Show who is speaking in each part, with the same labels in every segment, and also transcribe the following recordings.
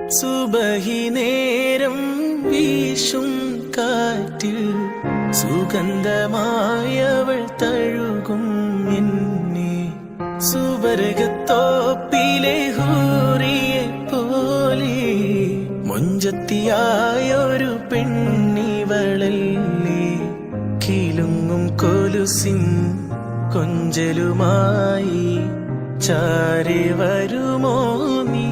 Speaker 1: സുബഹി നേരം വീശും കാറ്റിൽ സുഗന്ധമായവൾ തഴുകും എന്നെ. സുവർഗത്തോപ്പിലെ ഹൂറിയെ പോലെ മൊഞ്ചത്തിയായൊരു പെണ്ണിവളല്ലേ. കിലുങ്ങും കൊലുസിൻ കൊഞ്ചലുമായി ചാരി വരുമോ നീ,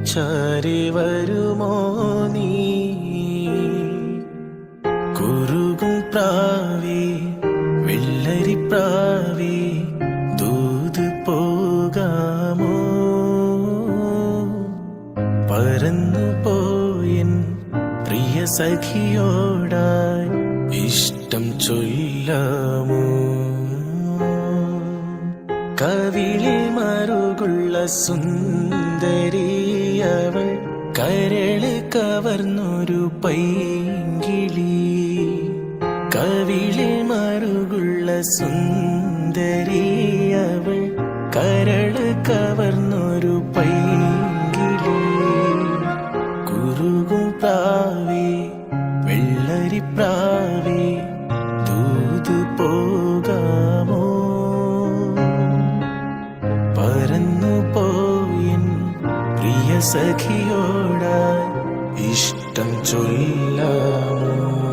Speaker 1: ചാരി വരുമോ നീ. കുറുകും പ്രാവേ വെള്ളരിപ്രാവേ ദൂത് പോകാമോ. പറന്നു പോയൻ പ്രിയ സഖിയോടായി ഇഷ്ടം ചൊല്ലാമോ. കവിളിൽ മറുകുള്ള സുന്ദരിയവൾ കരള് കവർന്നൊരു പൈങ്കിളി. കവിളിൽ മറുകുള്ള സുന്ദരിയവൾ കരള് കവർന്നൊരു പൈങ്കിളി. കുറുകും പ്രാവേ വെള്ളരിപ്രാവേ ദൂത് പോകാമോ. പറന്നു പോയിൻ പ്രിയ സഖിയോടായി ഇഷ്ടം ചൊല്ലാമോ.